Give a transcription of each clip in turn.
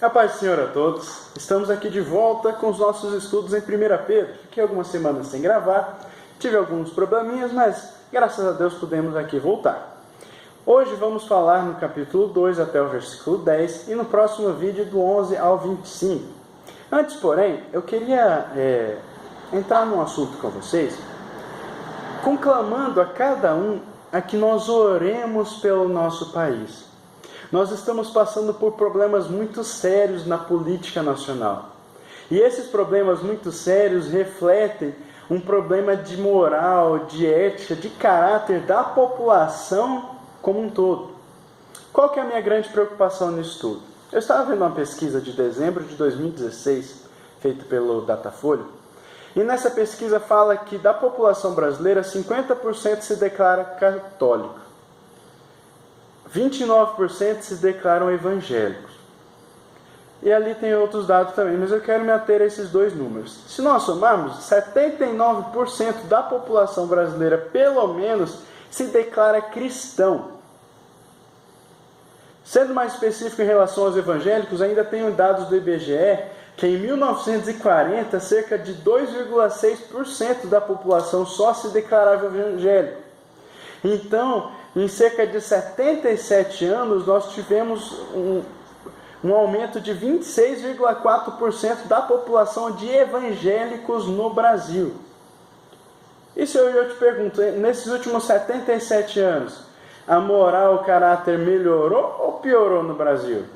A paz do Senhor a todos. Estamos aqui de volta com os nossos estudos em 1 Pedro. Fiquei algumas semanas sem gravar, tive alguns probleminhas, mas graças a Deus pudemos aqui voltar. Hoje vamos falar no capítulo 2 até o versículo 10 e no próximo vídeo do 11 ao 25. Antes, porém, eu queria entrar num assunto com vocês, conclamando a cada um a que nós oremos pelo nosso país. Nós estamos passando por problemas muito sérios na política nacional. E esses problemas muito sérios refletem um problema de moral, de ética, de caráter da população como um todo. Qual que é a minha grande preocupação nisso tudo? Eu estava vendo uma pesquisa de dezembro de 2016, feita pelo Datafolha, e nessa pesquisa fala que da população brasileira, 50% se declara católico. 29% se declaram evangélicos. E ali tem outros dados também, mas eu quero me ater a esses dois números. Se nós somarmos, 79% da população brasileira, pelo menos, se declara cristão. Sendo mais específico em relação aos evangélicos, ainda tenho dados do IBGE que em 1940, cerca de 2,6% da população só se declarava evangélico. Então, em cerca de 77 anos, nós tivemos um aumento de 26,4% da população de evangélicos no Brasil. E se eu te pergunto, nesses últimos 77 anos, a moral, o caráter melhorou ou piorou no Brasil?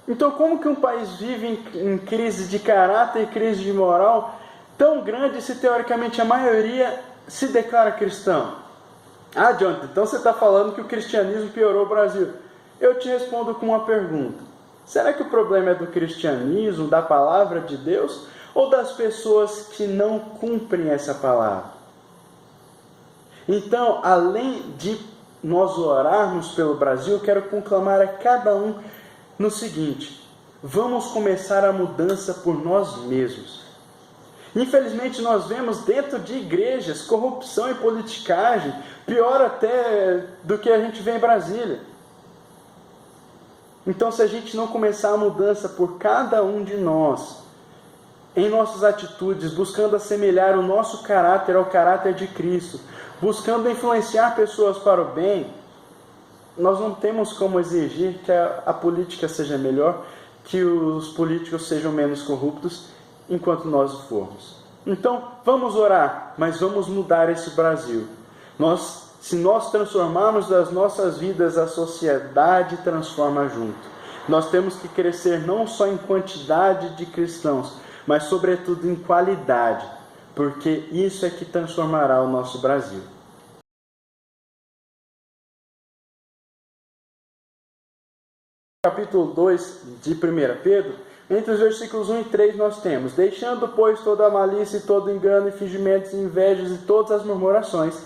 Então, como que um país vive em crise de caráter e crise de moral tão grande se teoricamente a maioria se declara cristão? Ah, Jonathan, então você está falando que o cristianismo piorou o Brasil. Eu te respondo com uma pergunta. Será que o problema é do cristianismo, da palavra de Deus, ou das pessoas que não cumprem essa palavra? Então, além de nós orarmos pelo Brasil, eu quero conclamar a cada um no seguinte: vamos começar a mudança por nós mesmos. Infelizmente, nós vemos dentro de igrejas corrupção e politicagem, pior até do que a gente vê em Brasília. Então, se a gente não começar a mudança por cada um de nós, em nossas atitudes, buscando assemelhar o nosso caráter ao caráter de Cristo, buscando influenciar pessoas para o bem, nós não temos como exigir que a política seja melhor, que os políticos sejam menos corruptos, enquanto nós o formos. Então, vamos orar, mas vamos mudar esse Brasil. Se nós transformarmos as nossas vidas, a sociedade transforma junto. Nós temos que crescer não só em quantidade de cristãos, mas sobretudo em qualidade, porque isso é que transformará o nosso Brasil. Capítulo 2 de 1 Pedro, entre os versículos 1 e 3 nós temos: deixando, pois, toda a malícia e todo engano, e fingimentos, e invejas e todas as murmurações,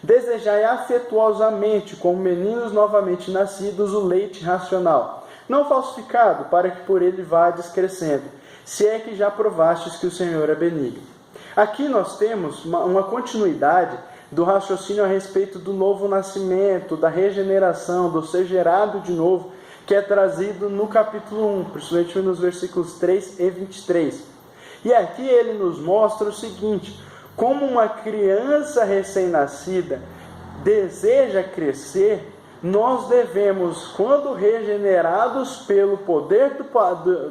desejai afetuosamente, como meninos novamente nascidos, o leite racional, não falsificado, para que por ele vades crescendo, se é que já provastes que o Senhor é benigno. Aqui nós temos uma continuidade do raciocínio a respeito do novo nascimento, da regeneração, do ser gerado de novo, que é trazido no capítulo 1, principalmente nos versículos 3 e 23. E aqui ele nos mostra o seguinte: como uma criança recém-nascida deseja crescer, nós devemos, quando regenerados pelo poder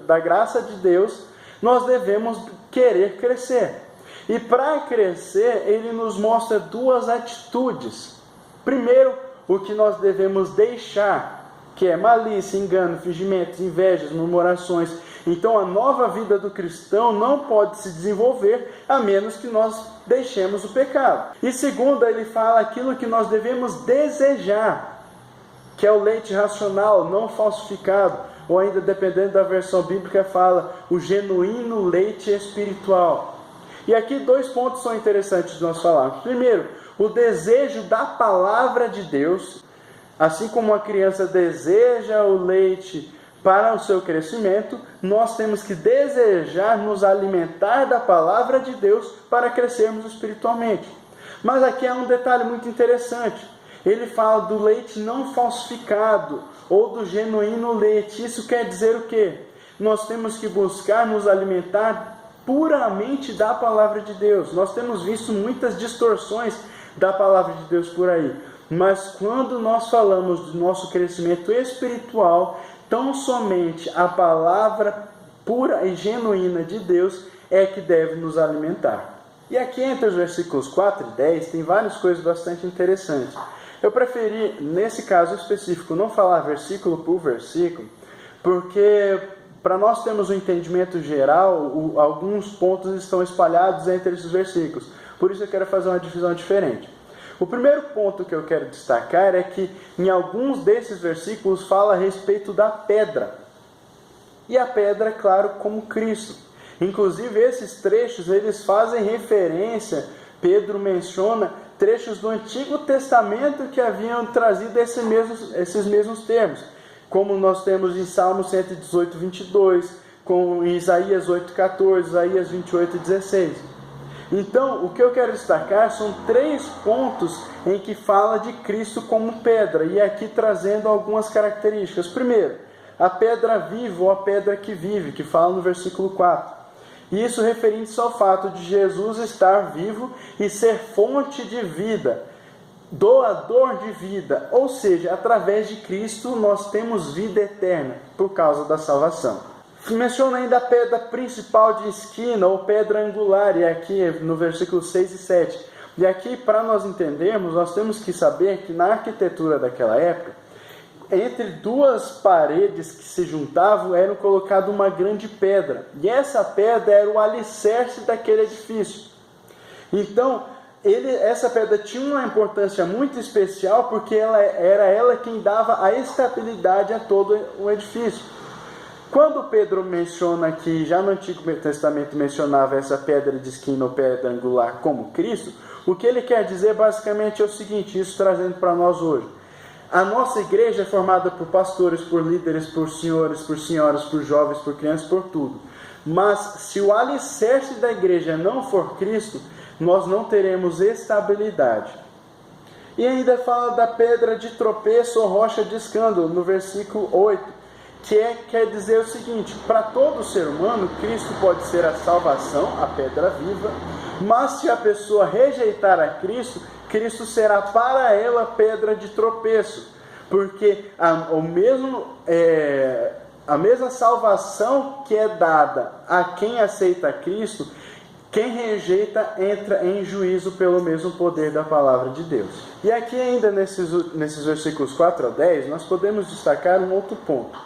da graça de Deus, nós devemos querer crescer. E para crescer, ele nos mostra duas atitudes. Primeiro, o que nós devemos deixar, que é malícia, engano, fingimentos, invejas, murmurações. Então a nova vida do cristão não pode se desenvolver a menos que nós deixemos o pecado. E segundo, ele fala aquilo que nós devemos desejar, que é o leite racional, não falsificado, ou ainda, dependendo da versão bíblica, fala o genuíno leite espiritual. E aqui dois pontos são interessantes de nós falarmos. Primeiro, o desejo da palavra de Deus. Assim como a criança deseja o leite para o seu crescimento, nós temos que desejar nos alimentar da palavra de Deus para crescermos espiritualmente. Mas aqui há um detalhe muito interessante. Ele fala do leite não falsificado, ou do genuíno leite. Isso quer dizer o quê? Nós temos que buscar nos alimentar puramente da palavra de Deus. Nós temos visto muitas distorções da palavra de Deus por aí. Mas quando nós falamos do nosso crescimento espiritual, tão somente a palavra pura e genuína de Deus é que deve nos alimentar. E aqui entre os versículos 4 e 10 tem várias coisas bastante interessantes. Eu preferi, nesse caso específico, não falar versículo por versículo, porque para nós termos um entendimento geral, alguns pontos estão espalhados entre esses versículos. Por isso eu quero fazer uma divisão diferente. O primeiro ponto que eu quero destacar é que em alguns desses versículos fala a respeito da pedra. E a pedra, claro, como Cristo. Inclusive esses trechos, eles fazem referência, Pedro menciona trechos do Antigo Testamento que haviam trazido esses mesmos termos. Como nós temos em Salmo 118, 22, com Isaías 8, 14, Isaías 28, 16. Então, o que eu quero destacar são 3 pontos em que fala de Cristo como pedra, e aqui trazendo algumas características. Primeiro, a pedra viva ou a pedra que vive, que fala no versículo 4. E isso referindo-se ao fato de Jesus estar vivo e ser fonte de vida, doador de vida, ou seja, através de Cristo nós temos vida eterna por causa da salvação. Menciona ainda a pedra principal de esquina ou pedra angular, e aqui no versículo 6 e 7. E aqui, para nós entendermos, nós temos que saber que na arquitetura daquela época, entre 2 paredes que se juntavam, era colocada uma grande pedra. E essa pedra era o alicerce daquele edifício. Então, essa pedra tinha uma importância muito especial, porque era ela quem dava a estabilidade a todo o edifício. Quando Pedro menciona que já no Antigo Testamento mencionava essa pedra de esquina ou pedra angular como Cristo, o que ele quer dizer basicamente é o seguinte, isso trazendo para nós hoje. A nossa igreja é formada por pastores, por líderes, por senhores, por senhoras, por jovens, por crianças, por tudo. Mas se o alicerce da igreja não for Cristo, nós não teremos estabilidade. E ainda fala da pedra de tropeço ou rocha de escândalo, no versículo 8. Quer dizer o seguinte, para todo ser humano, Cristo pode ser a salvação, a pedra viva, mas se a pessoa rejeitar a Cristo, Cristo será para ela pedra de tropeço, porque a mesma salvação que é dada a quem aceita Cristo, quem rejeita entra em juízo pelo mesmo poder da palavra de Deus. E aqui ainda nesses versículos 4 a 10, nós podemos destacar um outro ponto,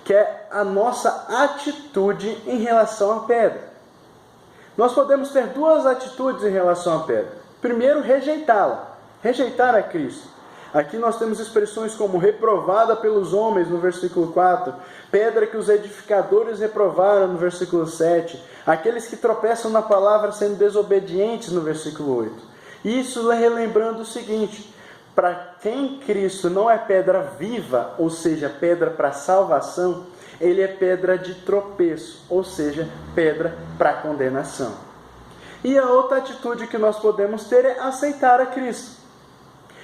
que é a nossa atitude em relação à pedra. Nós podemos ter 2 atitudes em relação à pedra. Primeiro, rejeitá-la, rejeitar a Cristo. Aqui nós temos expressões como reprovada pelos homens, no versículo 4, pedra que os edificadores reprovaram, no versículo 7, aqueles que tropeçam na palavra sendo desobedientes, no versículo 8. Isso relembrando o seguinte, para quem Cristo não é pedra viva, ou seja, pedra para salvação, ele é pedra de tropeço, ou seja, pedra para condenação. E a outra atitude que nós podemos ter é aceitar a Cristo.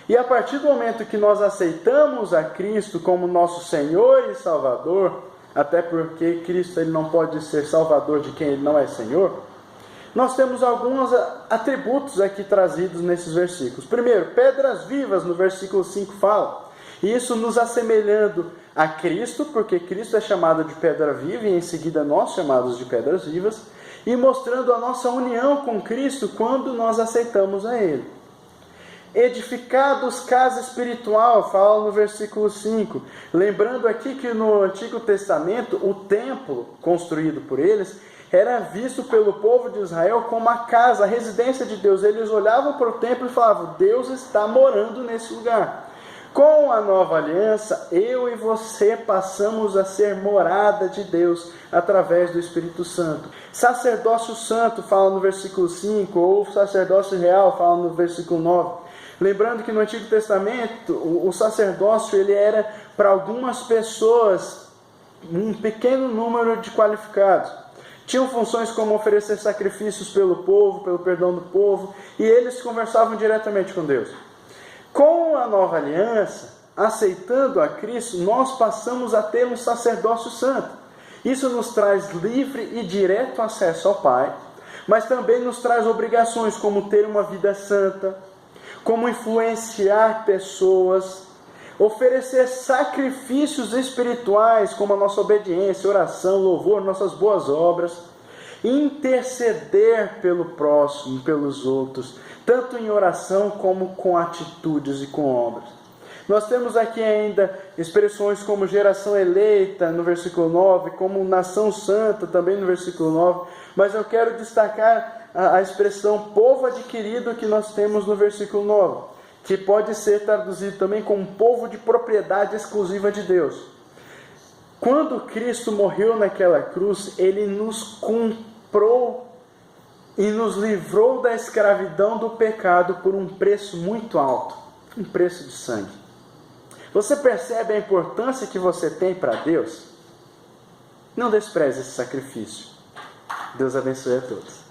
E a partir do momento que nós aceitamos a Cristo como nosso Senhor e Salvador, até porque Cristo ele não pode ser Salvador de quem ele não é Senhor, nós temos alguns atributos aqui trazidos nesses versículos. Primeiro, pedras vivas, no versículo 5 fala. Isso nos assemelhando a Cristo, porque Cristo é chamado de pedra viva e em seguida nós chamados de pedras vivas, e mostrando a nossa união com Cristo quando nós aceitamos a Ele. Edificados casa espiritual, fala no versículo 5. Lembrando aqui que no Antigo Testamento, o templo construído por eles era visto pelo povo de Israel como a casa, a residência de Deus. Eles olhavam para o templo e falavam, Deus está morando nesse lugar. Com a nova aliança, eu e você passamos a ser morada de Deus através do Espírito Santo. Sacerdócio santo, fala no versículo 5, ou sacerdócio real, fala no versículo 9. Lembrando que no Antigo Testamento, o sacerdócio ele era para algumas pessoas, um pequeno número de qualificados. Tinham funções como oferecer sacrifícios pelo povo, pelo perdão do povo, e eles conversavam diretamente com Deus. Com a nova aliança, aceitando a Cristo, nós passamos a ter um sacerdócio santo. Isso nos traz livre e direto acesso ao Pai, mas também nos traz obrigações, como ter uma vida santa, como influenciar pessoas, oferecer sacrifícios espirituais, como a nossa obediência, oração, louvor, nossas boas obras, interceder pelo próximo, pelos outros, tanto em oração como com atitudes e com obras. Nós temos aqui ainda expressões como geração eleita, no versículo 9, como nação santa, também no versículo 9, mas eu quero destacar a expressão povo adquirido que nós temos no versículo 9, que pode ser traduzido também como povo de propriedade exclusiva de Deus. Quando Cristo morreu naquela cruz, Ele nos comprou e nos livrou da escravidão do pecado por um preço muito alto, um preço de sangue. Você percebe a importância que você tem para Deus? Não despreze esse sacrifício. Deus abençoe a todos.